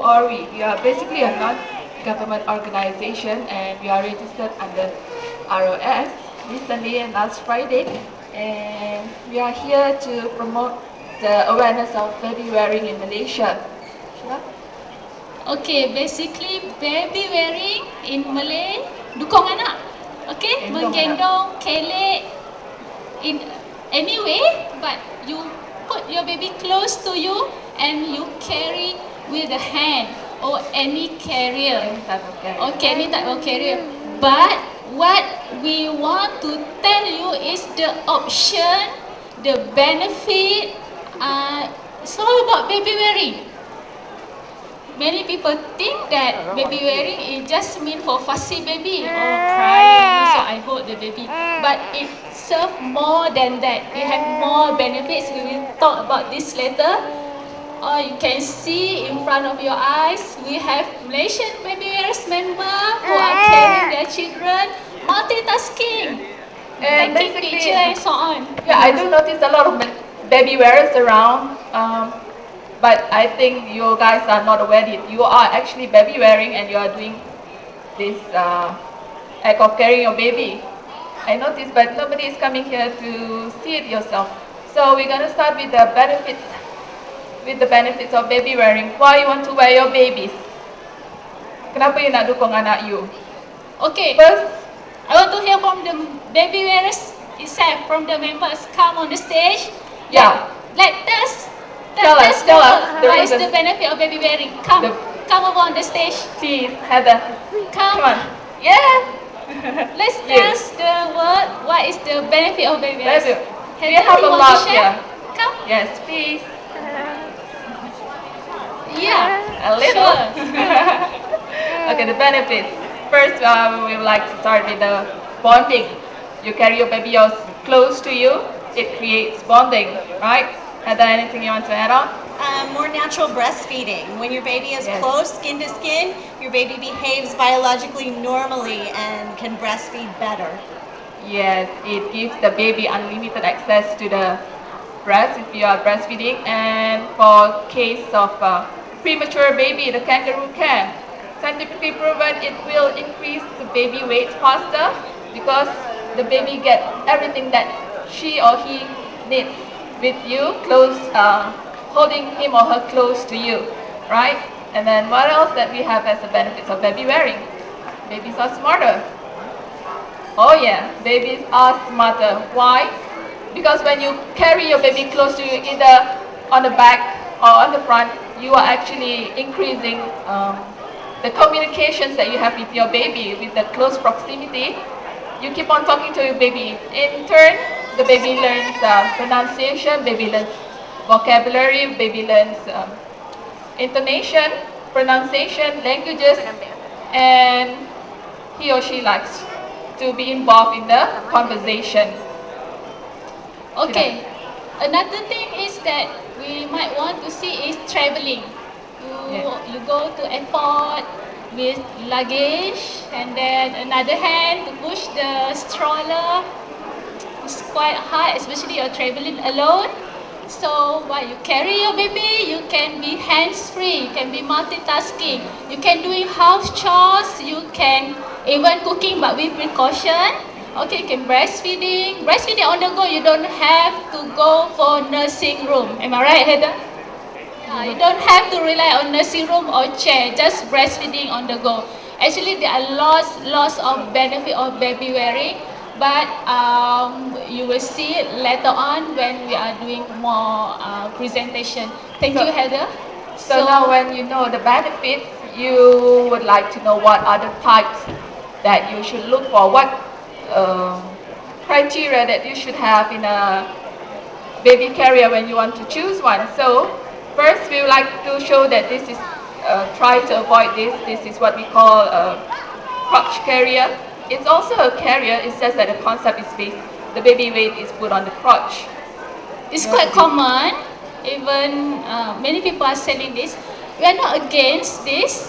are we? We are basically a non-government organization and we are registered under ROS recently and last Friday. And we are here to promote the awareness of baby wearing in Malaysia. Shida? Okay, basically baby wearing in Malay, dukung anak. Okay, Gendong menggendong, kelek, in any way, but you put your baby close to you and you carry with the hand or any carrier. Any type of carrier. Okay, any type of carrier. But what we want to tell you is the option, the benefit. It's all about baby wearing. Many people think that baby wearing is just mean for fussy baby or crying, so I hold the baby. But it serves more than that. It has more benefits. We will talk about this later. Or you can see in front of your eyes, we have Malaysian baby wearers member who are carrying their children, multitasking, And taking basically, picture and so on. yeah, I do notice a lot of baby wearers around. But I think you guys are not aware that you are actually baby wearing and you are doing this act of carrying your baby. I noticed, but nobody is coming here to see it yourself. So we're gonna start with the benefits of baby wearing. Why you want to wear your babies? Kenapa you nak dukung anak you? Okay, First, I want to hear from the baby wearers itself, from the members. Come on the stage. Yeah. Let us Tell us the what is reason. the benefit of baby wearing. Come, come over on the stage. please, Heather, Come, come on. Yeah. let's Yes. tell the word. What is the benefit of baby wearing? Baby. We have a you want lot to share? here. Come. Yes, please. Yeah. A little. Sure. Okay, the benefits. First, we would like to start with the bonding. You carry your baby close to you, it creates bonding, right? Heather, anything you want to add on? More natural breastfeeding. When your baby is Yes. close, skin to skin, your baby behaves biologically normally and can breastfeed better. Yes, it gives the baby unlimited access to the breast if you are breastfeeding. And for case of premature baby, the kangaroo can. Scientifically proven it will increase the baby weight faster because the baby gets everything that she or he needs with you, close, holding him or her close to you, right? And then what else that we have as the benefits of baby wearing? Babies are smarter. Oh yeah, babies are smarter. Why? Because when you carry your baby close to you, either on the back or on the front, you are actually increasing the communications that you have with your baby with the close proximity. You keep on talking to your baby. In turn, the baby learns pronunciation, baby learns vocabulary, baby learns intonation, pronunciation, languages, and he or she likes to be involved in the conversation. Okay. Another thing is that we might want to see is traveling. You go to airport with luggage, and then another hand to push the stroller. It's quite hard, especially you're traveling alone. So while you carry your baby, you can be hands-free, you can be multitasking, you can doing house chores, you can even cooking but with precaution. Okay, you can breastfeeding. Breastfeeding on the go, you don't have to go for nursing room. Am I right, Heather? Yeah, you don't have to rely on nursing room or chair, just breastfeeding on the go. Actually, there are lots of benefit of baby wearing, but you will see it later on when we are doing more presentation. Thank you, Heather. So now when you know the benefits, you would like to know what are the types that you should look for, what criteria that you should have in a baby carrier when you want to choose one. So first we would like to show that this is, try to avoid this. This is what we call a crotch carrier. It's also a carrier, it's just that the concept is based, the baby weight is put on the crotch. It's quite common. Even many people are selling this. We are not against this.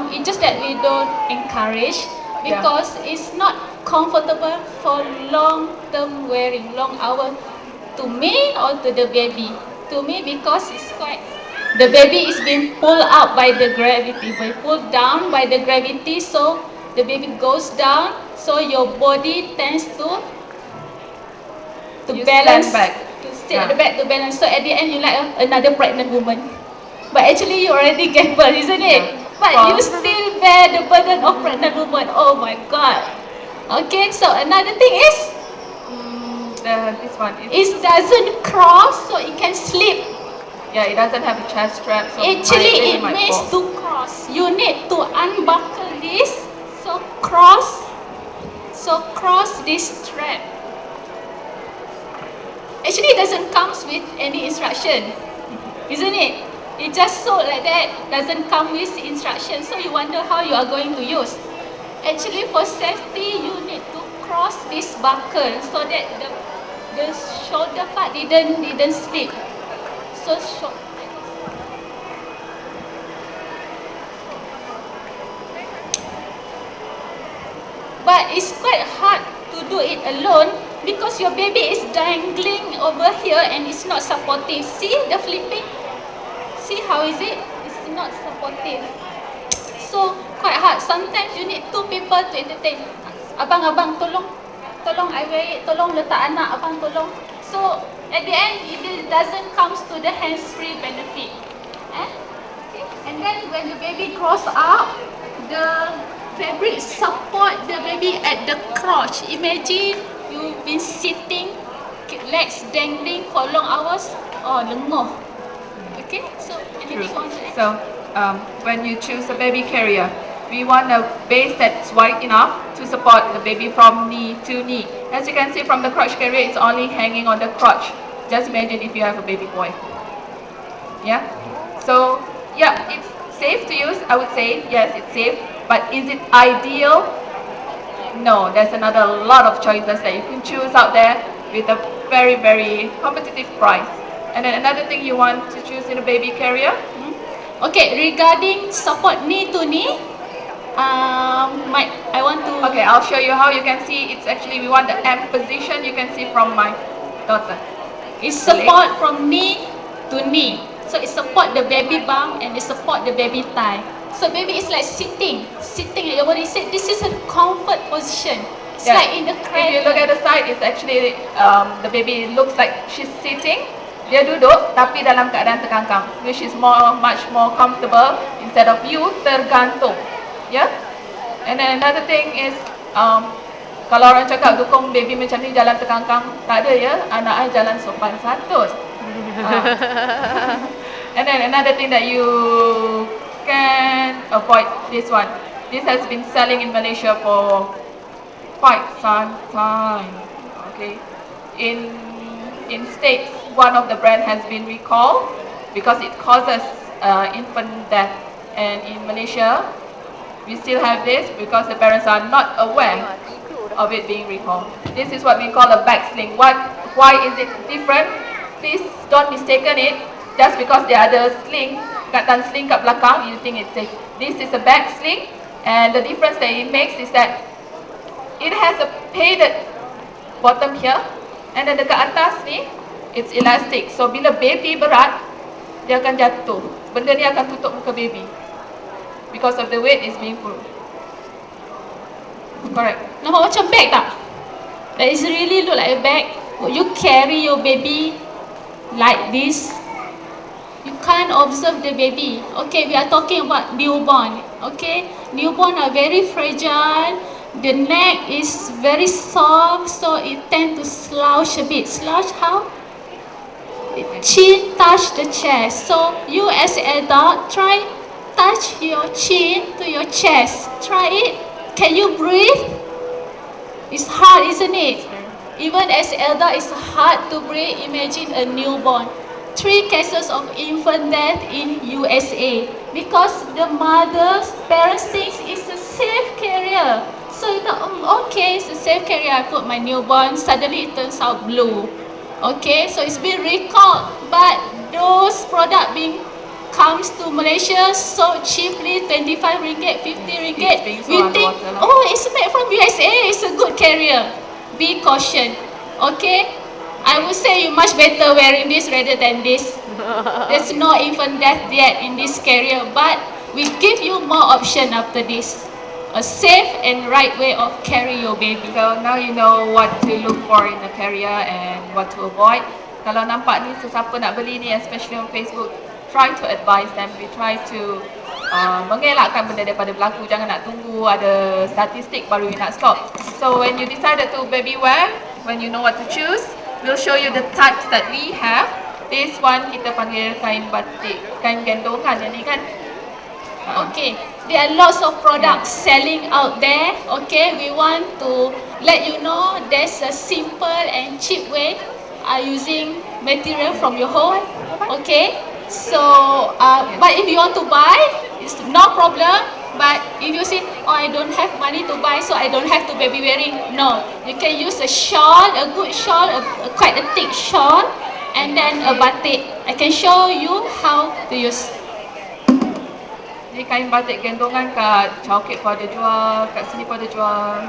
It's just that we don't encourage because it's not comfortable for long-term wearing, long hour. To me or to the baby? To me because it's quite the baby is being pulled up by the gravity, pulled down by the gravity, so the baby goes down, so your body tends to You balance, stand back. to sit at the back to balance. So at the end, you like another pregnant woman. But actually, you already gave birth, isn't it? Yeah. But Well- you still bear the burden of pregnant woman. Oh my God. Okay, so another thing is, This one is, it doesn't cross, so it can slip. yeah, it doesn't have a chest strap, so Actually, really it might means fall. to cross. You need to unbuckle this, so cross this strap. Actually, it doesn't come with any instruction, isn't it? It just so like that, doesn't come with instruction. So you wonder how you are going to use. Actually, for safety, you need to cross this buckle so that the shoulder part didn't slip. So short. But it's quite hard to do it alone because your baby is dangling over here and it's not supportive. See the flipping? See how is it? It's not supportive. So quite hard. Sometimes you need two people to entertain. Abang, tolong I wear it, tolong letak anak, abang tolong. So at the end, it doesn't come to the hands-free benefit. Okay. And then when the baby grows up, the fabric support the baby at the crotch. Imagine you've been sitting, legs dangling for long hours. Oh, lenguh. Okay, so anything you want to add? So, when you choose a baby carrier, we want a base that's wide enough to support the baby from knee to knee. As you can see from the crotch carrier, it's only hanging on the crotch. Just imagine if you have a baby boy. Yeah? So, yeah, it's safe to use. I would say, yes, it's safe. But is it ideal? No, there's another lot of choices that you can choose out there with a very, very competitive price. And then another thing you want to choose in a baby carrier, Okay, regarding support knee to knee, I want to. okay, I'll show you how you can see. It's actually, we want the M position. You can see from my daughter. It's support from knee to knee. So it support the baby bump and it support the baby thigh. So baby is like sitting at your body. Said this is a comfort position. It's Yeah. like in the If cradle. you look at the side, it's actually the baby looks like she's sitting. Dia duduk tapi dalam keadaan terkangkang, which is much more comfortable instead of you tergantung. Yeah. And then another thing is kalau orang cakap dukung baby macam ni jalan terkangkang, tak ada ya, anak I jalan sopan santun. And then another thing that you can avoid this one. This has been selling in Malaysia for quite some time. Okay, in States, one of the brand has been recalled because it causes infant death, and in Malaysia, we still have this because the parents are not aware of it being recalled. This is what we call a back sling. Why is it different? Please don't mistaken it just because there are the sling, ikatan sling kat belakang, you think it's safe. This is a back sling, and the difference that it makes is that it has a padded bottom here, and then dekat atas ni, it's elastic. So bila baby berat, dia akan jatuh. Benda ni akan tutup muka baby because of the weight is being pulled. Correct. Nampak macam bag tak? That is really look like a bag. Would you carry your baby like this? You can't observe the baby. Okay, we are talking about newborn. Okay, newborn are very fragile. The neck is very soft, so it tend to slouch a bit. Slouch how? Chin touch the chest. So you as an adult, try touch your chin to your chest. Try it. Can you breathe? It's hard, isn't it? Even as adult, it's hard to breathe. Imagine a newborn. 3 cases of infant death in USA because the mother's parents thinks it's a safe carrier. So you thought, okay, it's a safe carrier. I put my newborn. Suddenly it turns out blue. Okay, so it's been recalled, but those product being comes to Malaysia so cheaply, 25 ringgit, 50 ringgit. It's being We sold think, underwater lah. oh, it's made from USA. It's a good carrier. Be caution. Okay, I would say you much better wearing this rather than this. There's no infant death yet in this carrier, but we give you more option after this. A safe and right way of carry your baby. So now you know what to look for in a carrier and what to avoid. Kalau nampak ni sesiapa nak beli ni, especially on Facebook, try to advise them. We try to mengelakkan benda daripada berlaku. Jangan nak tunggu ada statistik baru you nak stop. So when you decided to baby wear, when you know what to choose, we'll show you the types that we have. This one kita panggil kain batik, kain gendongan yang ni kan. Okay, there are lots of products selling out there. Okay, we want to let you know there's a simple and cheap way using material from your home. Okay, so but if you want to buy, it's no problem. But if you say, oh, I don't have money to buy, so I don't have to baby wearing. No, you can use a shawl, a good shawl, quite a thick shawl, and then a batik. I can show you how to use. Ni kain batik gendongan kat Chowkit pun ada jual, kat sini pun ada jual.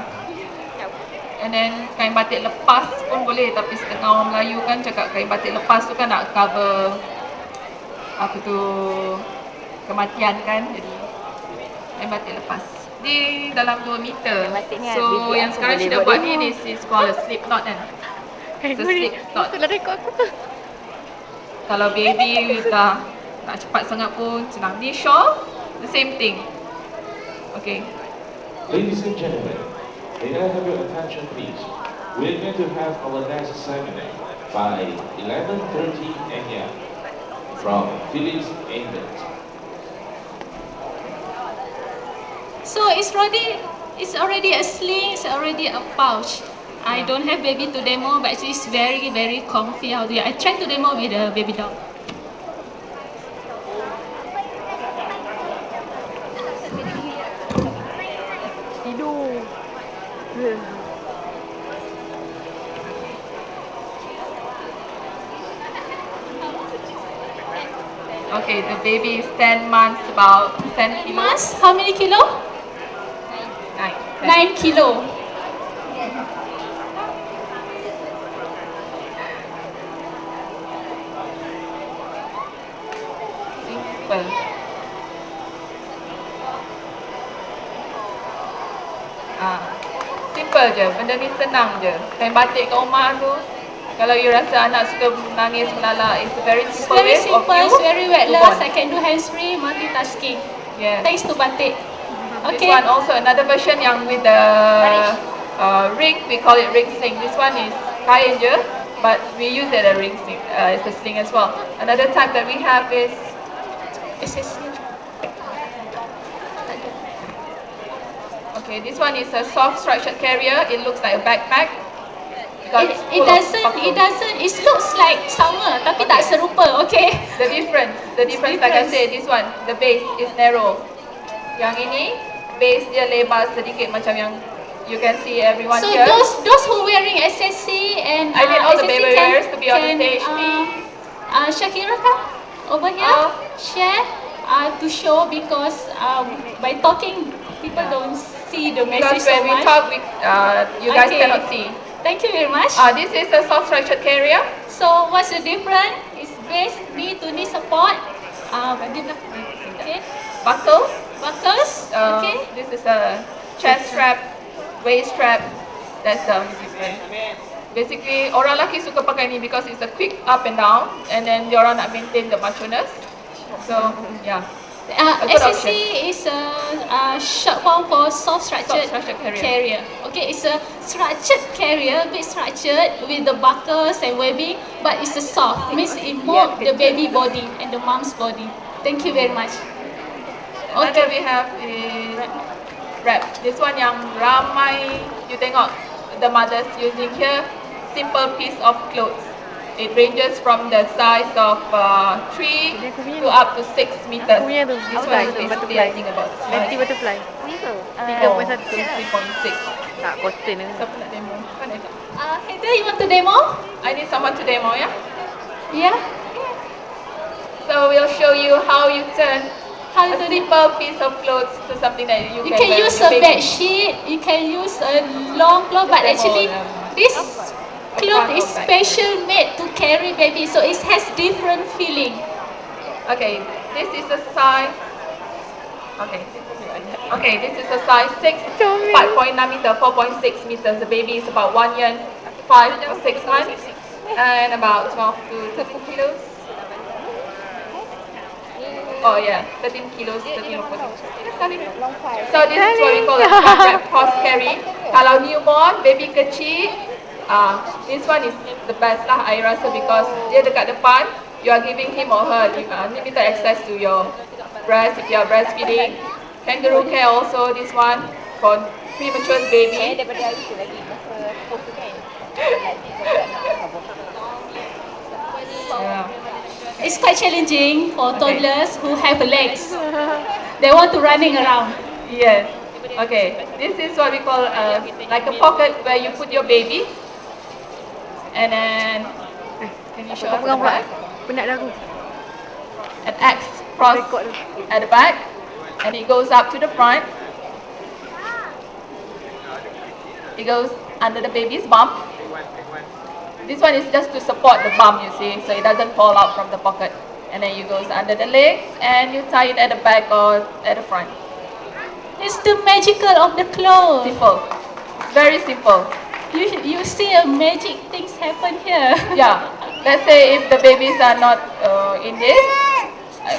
And then kain batik lepas pun boleh, tapi setengah orang Melayu kan cakap kain batik lepas tu kan nak cover apa tu, kematian kan. Jadi kain batik lepas. Di dalam 2 meter. So yang sekarang kita buat ni, this is called a slip knot kan. It's a slip knot. Kalau baby dah nak cepat sangat pun senang. Ni shawl, the same thing. Okay. Ladies and gentlemen, may I have your attention please? We're going to have our next seminar by 11:30 a.m. from Philips England. So it's already a sling, it's already a pouch. I don't have baby to demo, but it's very, very comfy out there. I tried to demo with a baby doll. Okay, the baby is 10 months, about 10 kilos. Mas, how many kilo? 9. 9 kilo. Simple. Simple je, benda ni senang je. Kain batik kat rumah tu, kalau you rasa anak suka menangis melalak, it's a very It's simple very way of simple, you it's very to weightless. bond. I can do hands-free multitasking. Yes. Thanks to batik. This Okay. one also another version yang with the ring, we call it ring sling. This one is kain je, but we use it as a ring sling, it's a sling as well. Another type that we have is okay. This one is a soft structured carrier. It looks like a backpack. It doesn't, it looks like sama, tapi tak serupa, okay? The difference, like I said, this one, the base is narrow. Yang ini, base dia lebar sedikit macam yang you can see everyone So here. those who wearing SSC and I need all the SSC baby wearers to be on the stage, Shakira kan? Over here, share to show because by talking, people don't see the message Because so when we much. talk, you guys Okay. cannot see. Thank you very much. This is a soft structured carrier. So what's the difference? It's base knee to knee support. Okay. Buckle. Buckles. Okay. This is a chest strap, waist strap. That's the difference. Basically, orang lelaki suka pakai ni because it's a quick up and down, and then dia orang nak maintain the machonas. So yeah. A good SSC option. is a short form for soft structured, carrier. carrier. Okay, it's a structured carrier, bit structured with the buckles and webbing, but it's a soft. Means it mold the baby body and the mom's body. Thank you very much. Another we have is wrap. This one yang ramai you tengok the mothers using here. Simple piece of clothes. It ranges from the size of 3 to up to 6 meters. This one is basically I think about Nanti butterfly. 3.1. 3.6. Tak cotton ni. Siapa nak demo? Kan ada. Heather, you want to demo? I need someone to demo, yeah? Yeah. So we'll show you how you turn How a to simple piece of clothes to something that you You can can wear use with a your bed baby. sheet, you can use a long cloth, but Demo actually them. this cloth is special made to carry baby, so it has different feeling. Okay, this is a size. Okay, this is a size 6, 5.9 meter, 4.6 meters. The baby is about 1 year, 5 or 6 months, and about 12 to 13 kilos. Oh yeah, 13 kilos, 13 or 14. So this is what we call a strap wrap cross carry. Kalau newborn, baby kecil, this one is the best lah I rasa because dia dekat depan, you are giving him or her limited access to your breast if you are breastfeeding. Kangaroo care also, this one for premature baby. Yeah. It's quite challenging for toddlers who have legs. They want to running around. Yes. Okay. This is what we call like a pocket where you put your baby. And then, can you show us the back? Penat dah aku. An X cross at the back. And it goes up to the front. It goes under the baby's bum. This one is just to support the bum, you see, so it doesn't fall out from the pocket. And then it goes under the legs and you tie it at the back or at the front. It's the magical of the clothes. Simple. Very simple. You see a magic things happen here. Yeah. Let's say if the babies are not in this,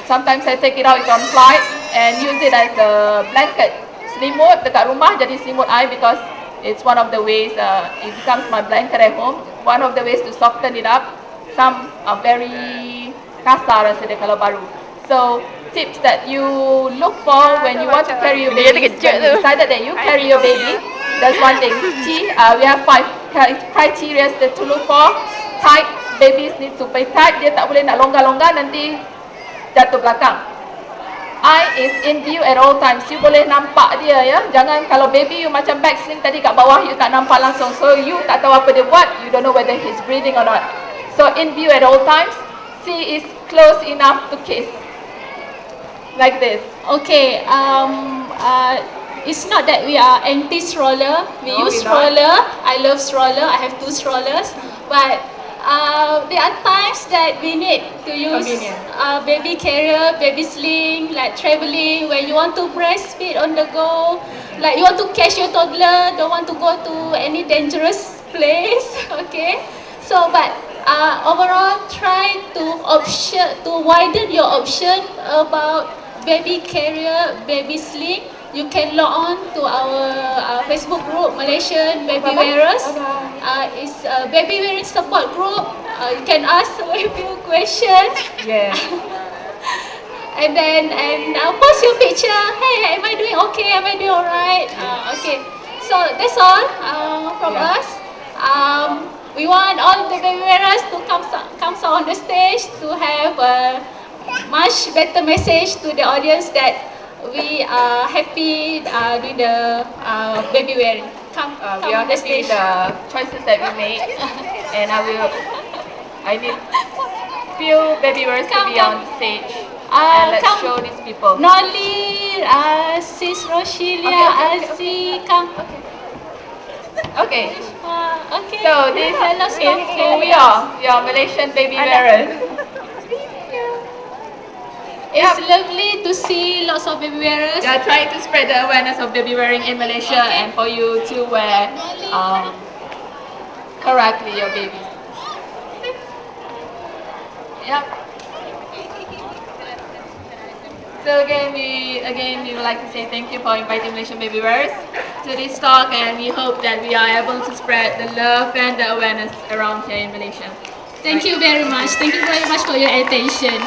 sometimes I take it out on flight and use it as a blanket. Selimut dekat rumah jadi selimut I because it's one of the ways it becomes my blanket at home. One of the ways to soften it up. Some are very kasar rasa dia kalau baru. So tips that you look for when you want to carry your baby. When you decided that you carry your baby, that's one thing. We have 5 criteria to look for. Tight, babies need to be tight. Dia tak boleh nak longgar-longgar nanti jatuh belakang. Eye is in view at all times. You boleh nampak dia ya. Jangan kalau baby you macam back sling tadi kat bawah you tak nampak langsung. So you tak tahu apa dia buat. You don't know whether he's breathing or not. So in view at all times. C is close enough to kiss. Like this. Okay, it's not that we are anti-stroller. We No, use we're not. stroller. I love stroller. I have 2 strollers. But there are times that we need to use Convenient. baby carrier, baby sling, like traveling, when you want to breastfeed on the go, like you want to catch your toddler, don't want to go to any dangerous place, okay? So, but overall, try to widen your option about baby carrier, baby sling. You can log on to our Facebook group, Malaysian Baby Wearers. It's a baby wearing support group. You can ask a few questions. Yeah. And then post your picture. Hey, am I doing okay? Am I doing alright? Okay. So that's all from Yeah. us. We want all the baby wearers to come on the stage to have a much better message to the audience that we are happy doing the baby wearing. Come We are on the happy stage. with the choices that we made. And I need few baby wearers to Come, be come. on the stage. And let's Come. show these people. Noli, Sis Roshilia, Okay. Aziz, come. Okay. Okay. So this Tell us is about who we are. We are Malaysian baby wearers. It's lovely to see lots of baby wearers. We are trying to spread the awareness of baby wearing in Malaysia and for you to wear correctly your baby. Yep. So again, we would like to say thank you for inviting Malaysian baby wearers to this talk, and we hope that we are able to spread the love and the awareness around here in Malaysia. Thank you very much. Thank you very much for your attention.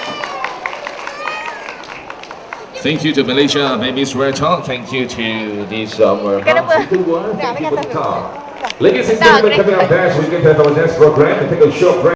Thank you to Malaysia Babies Wear Talk. Thank you to this Thank you for the talk. Ladies and gentlemen, coming up next, we get to our next program and take a short break.